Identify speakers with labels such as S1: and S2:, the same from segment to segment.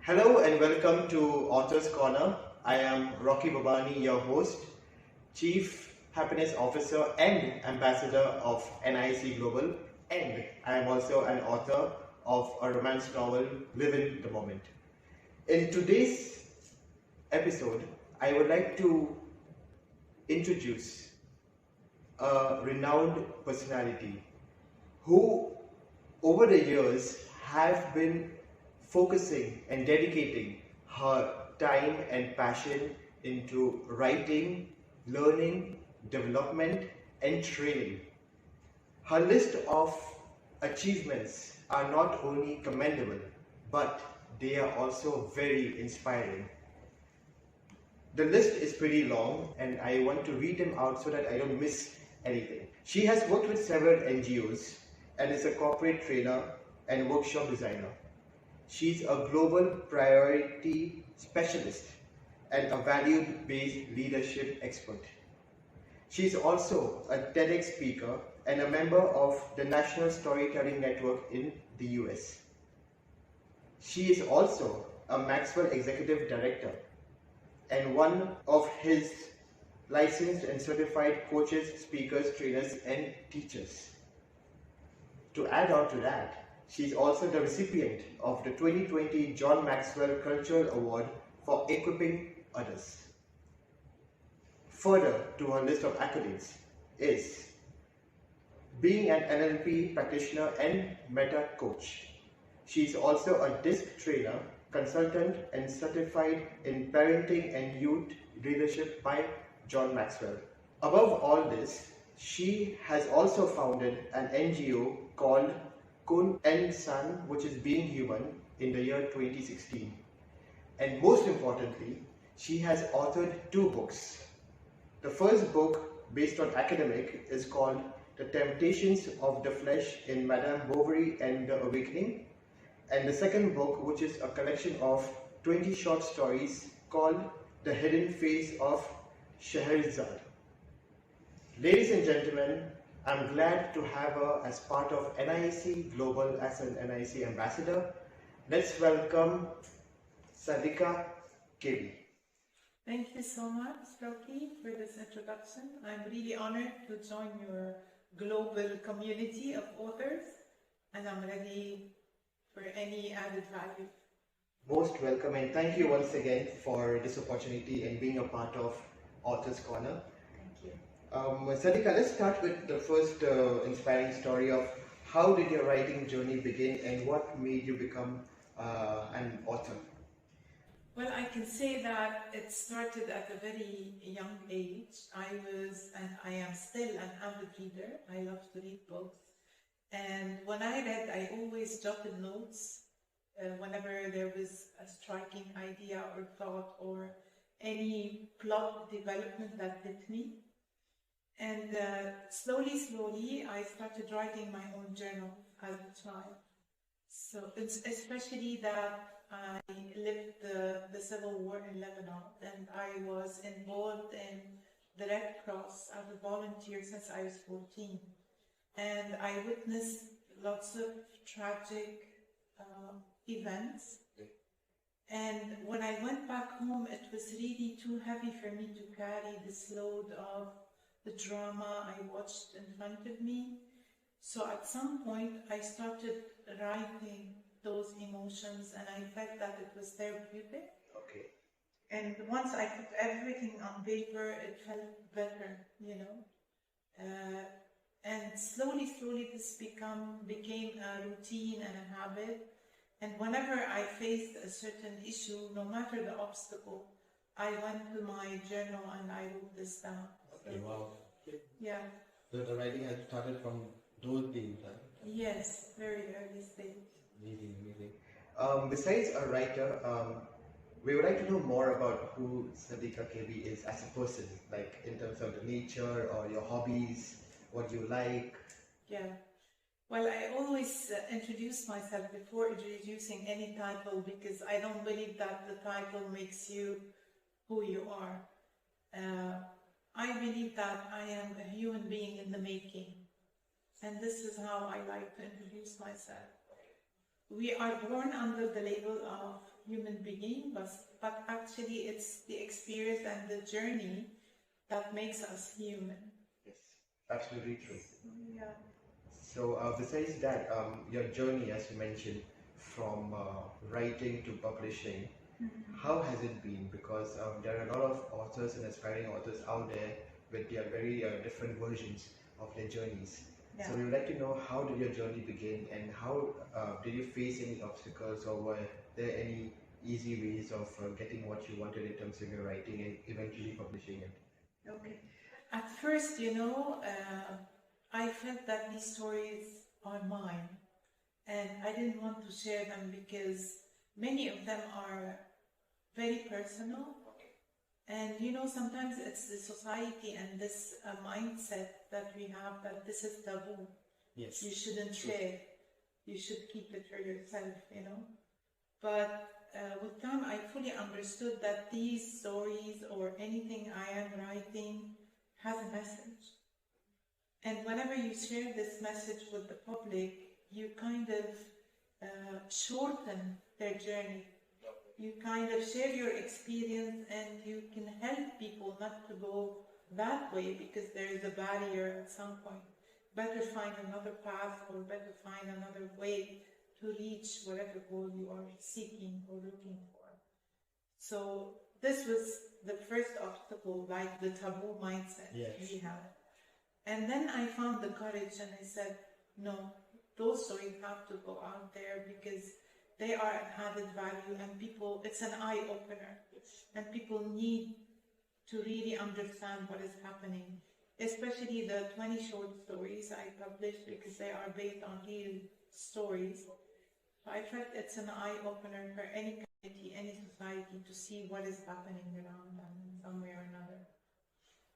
S1: Hello and welcome to Author's Corner. I am Rocky Babani, your host, Chief Happiness Officer and Ambassador of NIAC Global, and I am also an author of a romance novel, Live in the Moment. In today's episode, I would like to introduce a renowned personality who over the years have been focusing and dedicating her time and passion into writing, learning, development and training. Her list of achievements are not only commendable, but they are also very inspiring. The list is pretty long and I want to read them out so that I don't miss anything. She has worked with several NGOs and is a corporate trainer and workshop designer. She's a global priority specialist and a value-based leadership expert. She's also a TEDx speaker and a member of the National Storytelling Network in the US. She is also a Maxwell Executive Director and one of his licensed and certified coaches, speakers, trainers and teachers. To add on to that, she is also the recipient of the 2020 John Maxwell Cultural Award for equipping others. Further to her list of accolades is being an NLP practitioner and meta coach. She is also a DISC trainer, consultant and certified in parenting and youth leadership by John Maxwell. Above all this, she has also founded an NGO called Kun and San, which is Being Human, in the year 2016. And most importantly, she has authored 2 books. The first book, based on academic, is called The Temptations of the Flesh in Madame Bovary and the Awakening. And the second book, which is a collection of 20 short stories called The Hidden Face of SCHEHERAZADE. Ladies and gentlemen, I'm glad to have her as part of NIAC Global as an NIAC Ambassador. Let's welcome Sadika Kebbi.
S2: Thank you so much, Rocky, for this introduction. I'm really honored to join your global community of authors, and I'm ready for any added value.
S1: Most welcome, and thank you once again for this opportunity and being a part of Author's Corner.
S2: Thank you.
S1: Sadika, let's start with the first inspiring story of how did your writing journey begin and what made you become an author?
S2: Well, I can say that it started at a very young age. I was, and I am still, an avid reader. I love to read books. And when I read, I always jotted notes whenever there was a striking idea or thought or any plot development that hit me. And slowly, I started writing my own journal as a child. So, especially that I lived the civil war in Lebanon, and I was involved in the Red Cross as a volunteer since I was 14. And I witnessed lots of tragic events. And when I went back home, it was really too heavy for me to carry this load of the drama I watched in front of me. So at some point, I started writing those emotions, and I felt that it was therapeutic.
S1: Okay.
S2: And once I put everything on paper, it felt better, you know. And slowly, this became a routine and a habit. And whenever I faced a certain issue, no matter the obstacle, I went to my journal and I wrote this down.
S1: Okay, wow.
S2: Yeah.
S1: So the writing has started from those days, huh?
S2: Yes, very early stage.
S1: Amazing. Besides a writer, we would like to know more about who Sadika Kebbi is as a person, like in terms of the nature or your hobbies, what you like.
S2: Yeah. Well, I always introduce myself before introducing any title because I don't believe that the title makes you who you are. I believe that I am a human being in the making, and this is how I like to introduce myself. We are born under the label of human being, but actually it's the experience and the journey that makes us human.
S1: Yes, absolutely true.
S2: Yeah.
S1: So besides that, your journey, as you mentioned, from writing to publishing, how has it been? Because there are a lot of authors and aspiring authors out there with their very different versions of their journeys.
S2: Yeah.
S1: So we would like to know, how did your journey begin, and how did you face any obstacles, or were there any easy ways of getting what you wanted in terms of your writing and eventually publishing it?
S2: Okay. At first, I felt that these stories are mine, and I didn't want to share them because many of them are very personal. And sometimes it's the society and this mindset that we have that this is taboo.
S1: Yes.
S2: You shouldn't share. You should keep it for yourself, But with time, I fully understood that these stories or anything I am writing has a message. And whenever you share this message with the public, you kind of shorten their journey. You kind of share your experience, and you can help people not to go that way because there is a barrier at some point. Better find another path, or better find another way to reach whatever goal you are seeking or looking for. So this was the first obstacle, like the taboo mindset we have. And then I found the courage, and I said, no, those stories have to go out there because they are an added value, and it's an eye-opener, and people need to really understand what is happening, especially the 20 short stories I published because they are based on real stories. So I felt it's an eye-opener for any community, any society, to see what is happening around them in some way or another.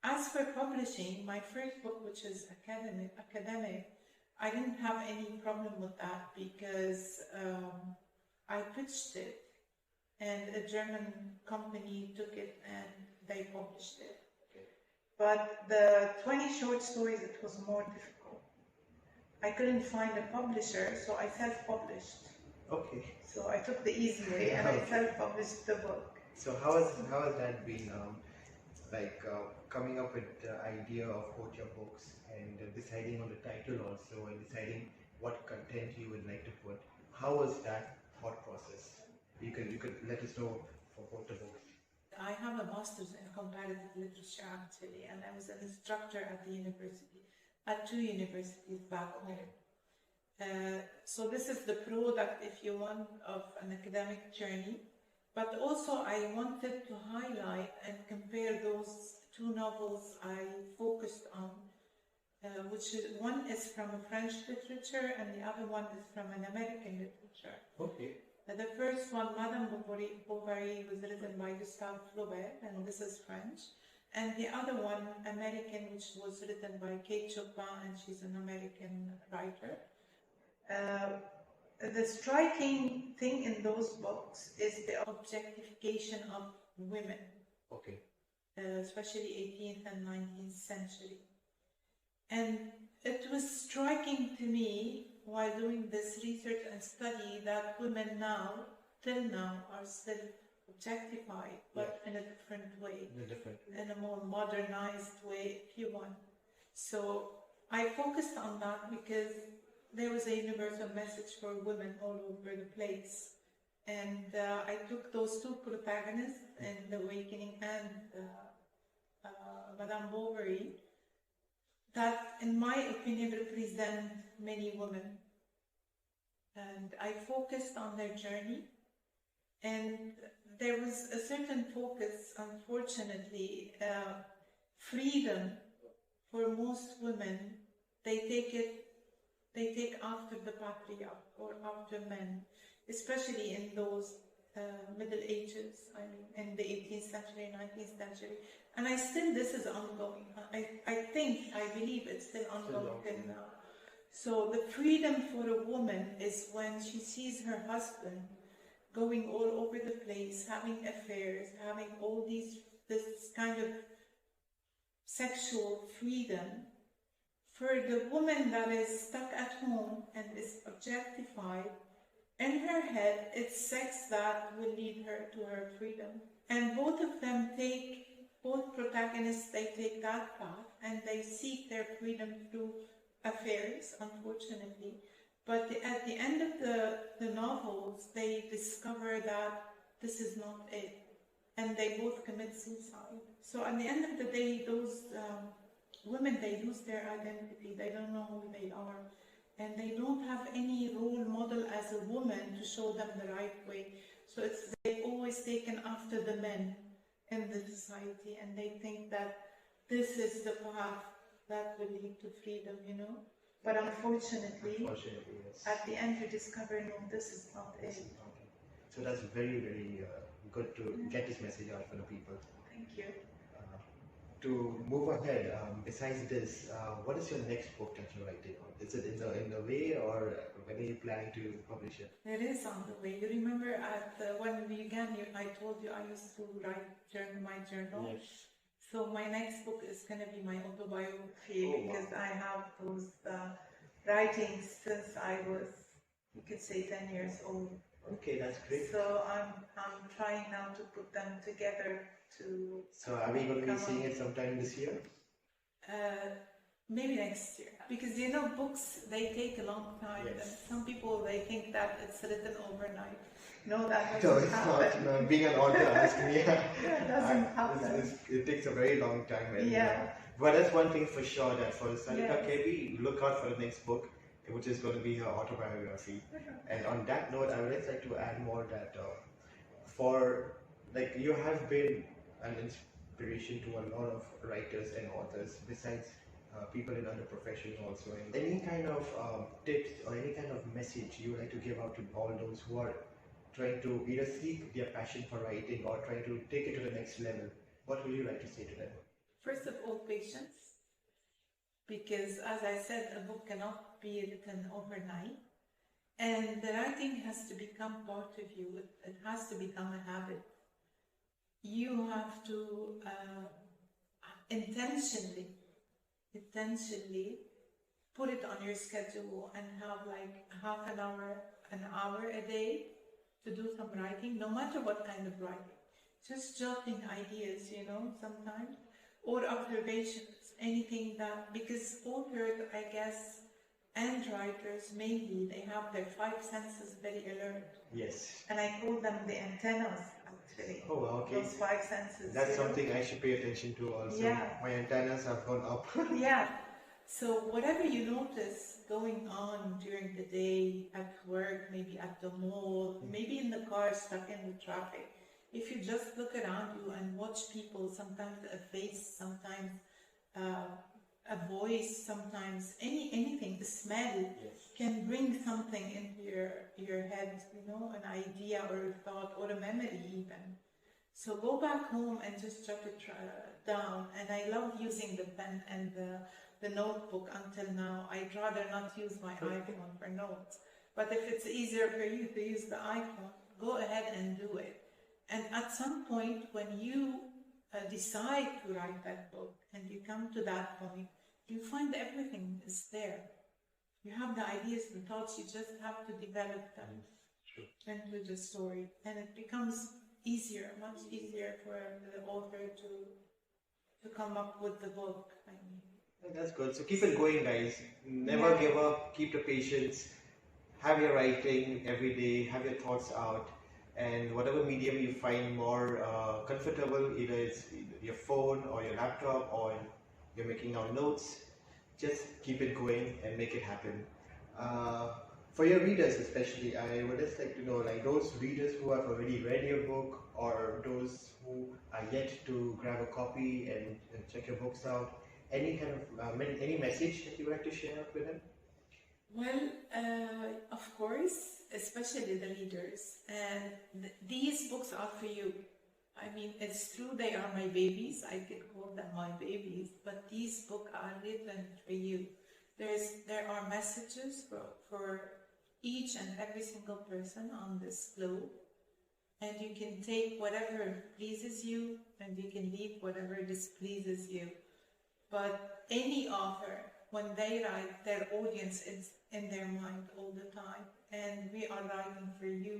S2: As for publishing, my first book, which is academic, I didn't have any problem with that because I pitched it, and a German company took it and they published it. Okay. But the 20 short stories, it was more difficult. I couldn't find a publisher, so I self-published.
S1: Okay.
S2: So I took the easy way and I self-published the book.
S1: So how has that been, coming up with the idea of both your books and deciding on the title also, and deciding what content you would like to put? How was that thought process? You could let us know for both the books.
S2: I have a master's in comparative literature actually, and I was an instructor at at 2 universities back home. So this is the product, if you want, of an academic journey. But also I wanted to highlight and compare those 2 novels I focused on, one is from a French literature and the other one is from an American literature.
S1: Okay.
S2: The first one, Madame Bovary, was written by Gustave Flaubert, and this is French. And the other one, American, which was written by Kate Chopin, and she's an American writer. The striking thing in those books is the objectification of women.
S1: Okay.
S2: Especially 18th and 19th century. And it was striking to me while doing this research and study that women till now, are still objectified, but in a different way, in a more modernized way, if you want. So I focused on that because there was a universal message for women all over the place. And I took those 2 protagonists in The Awakening and Madame Bovary, that, in my opinion, represent many women. And I focused on their journey, and there was a certain focus, unfortunately, freedom for most women. They take after the patriarch or after men, especially in those Middle Ages, in the 18th century, 19th century. And this is ongoing. I believe it's still ongoing till now. So the freedom for a woman is when she sees her husband going all over the place, having affairs, having all this kind of sexual freedom. For the woman that is stuck at home and is objectified, In her head, it's sex that will lead her to her freedom. And both of them both protagonists, they take that path and they seek their freedom through affairs, unfortunately. But at the end of the novels, they discover that this is not it. And they both commit suicide. So at the end of the day, those women, they lose their identity. They don't know who they are. And they don't have any role model as a woman to show them the right way. So they've always taken after the men in the society, and they think that this is the path that will lead to freedom, you know. But unfortunately,
S1: yes.
S2: At the end you discover, no, this is not it.
S1: So that's very, very good to get this message out for the people.
S2: Thank you.
S1: To move ahead, besides this, what is your next book that you're writing on? Is it in the way, or when are you planning to publish it?
S2: It is on the way. You remember when we began, I told you I used to write my journal.
S1: Yes.
S2: So my next book is going to be my autobiography,
S1: Oh, wow.
S2: because I have those writings since I was, you could say, 10 years old.
S1: Okay, that's great.
S2: So I'm trying now to put them together to.
S1: So are we going to be seeing it sometime this year?
S2: Maybe next year, because you know, books, they take a long time.
S1: Yes.
S2: And some people, they think that it's written overnight. No, that
S1: No,
S2: doesn't
S1: it's
S2: happen.
S1: not. No, being an author, ask me.
S2: It doesn't happen.
S1: It takes a very long time. And,
S2: Yeah.
S1: But that's one thing for sure, that for Sadika
S2: Yes.
S1: Kebbi, look out for the next book, which is going to be her autobiography. And on that note, I would just like to add more that you have been an inspiration to a lot of writers and authors, besides people in other professions also. And any kind of tips or any kind of message you would like to give out to all those who are trying to either seek their passion for writing or trying to take it to the next level, what would you like to say to them?
S2: First of all, patience. Because as I said, a book cannot be written overnight. And the writing has to become part of you. It has to become a habit. You have to intentionally put it on your schedule and have like half an hour a day to do some writing, no matter what kind of writing. Just jotting ideas, you know, sometimes, or observations, anything that, because authors, I guess, and writers mainly, they have their five senses very alert.
S1: Yes.
S2: And I call them the antennas, actually.
S1: Oh, okay.
S2: Those five senses.
S1: That's something I should pay attention to also.
S2: Yeah.
S1: My antennas have gone up.
S2: Yeah. So whatever you notice going on during the day, at work, maybe at the mall, maybe in the car stuck in the traffic, if you just look around you and watch people, sometimes a face, sometimes a voice, sometimes anything, the smell,
S1: Yes.
S2: can bring something into your head, you know, an idea or a thought or a memory even. So go back home and just jot it down. And I love using the pen and the notebook until now. I'd rather not use my iPhone for notes. But if it's easier for you to use the iPhone, go ahead and do it. And at some point, when you decide to write that book and you come to that point, you find everything is there. You have the ideas, the thoughts, you just have to develop them into the story. And it becomes easier, much easier for the author to come up with the book. I mean.
S1: That's good. So keep it going, guys. Never give up. Keep the patience. Have your writing every day. Have your thoughts out. And whatever medium you find more comfortable, either it's your phone or your laptop or you're making out notes, just keep it going and make it happen. For your readers especially, I would just like to know, like those readers who have already read your book or those who are yet to grab a copy and check your books out, any kind of any message that you would like to share with them?
S2: Well, of course, especially the readers, and these books are for you. I mean, it's true they are my babies, I could call them my babies, but these books are written for you. There are messages for each and every single person on this globe, and you can take whatever pleases you, and you can leave whatever displeases you. But any author, when they write, their audience is in their mind all the time. And we are writing for you,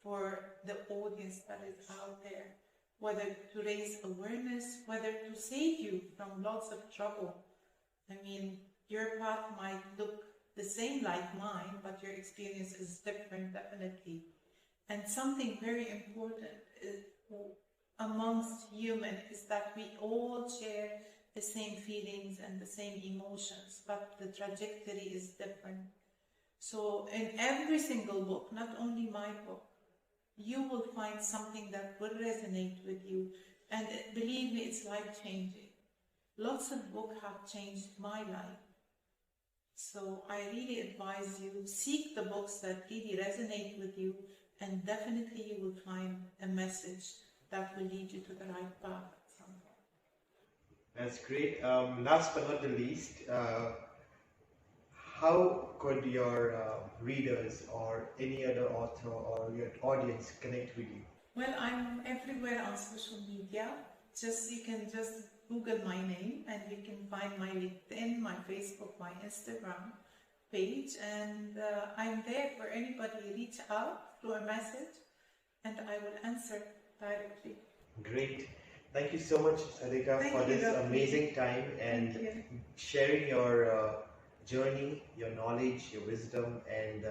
S2: for the audience that is out there, whether to raise awareness, whether to save you from lots of trouble. I mean, your path might look the same like mine, but your experience is different, definitely. And something very important is, amongst humans, is that we all share the same feelings and the same emotions, but the trajectory is different. So in every single book, not only my book, you will find something that will resonate with you. And believe me, it's life-changing. Lots of books have changed my life. So I really advise you, seek the books that really resonate with you, and definitely you will find a message that will lead you to the right path at some point.
S1: That's great. Last but not the least, how could your readers or any other author or your audience connect with you?
S2: Well, I'm everywhere on social media. You can just Google my name and you can find my LinkedIn, my Facebook, my Instagram page, and I'm there for anybody. Reach out through a message and I will answer directly.
S1: Great. Thank you so much, Sadika, for this amazing time and sharing your journey, your knowledge, your wisdom, and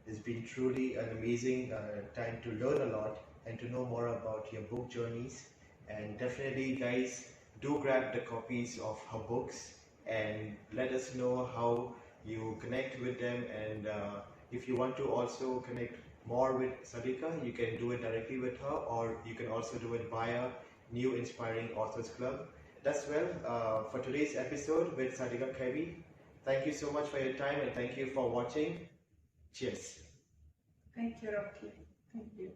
S1: it's been truly an amazing time to learn a lot and to know more about your book journeys. And definitely, guys, do grab the copies of her books and let us know how you connect with them. And if you want to also connect more with Sadika, you can do it directly with her, or you can also do it via New Inspiring Authors Club. That's well for today's episode with Sadika Kebbi. Thank you so much for your time and thank you for watching. Cheers.
S2: Thank you, Rocky. Thank you.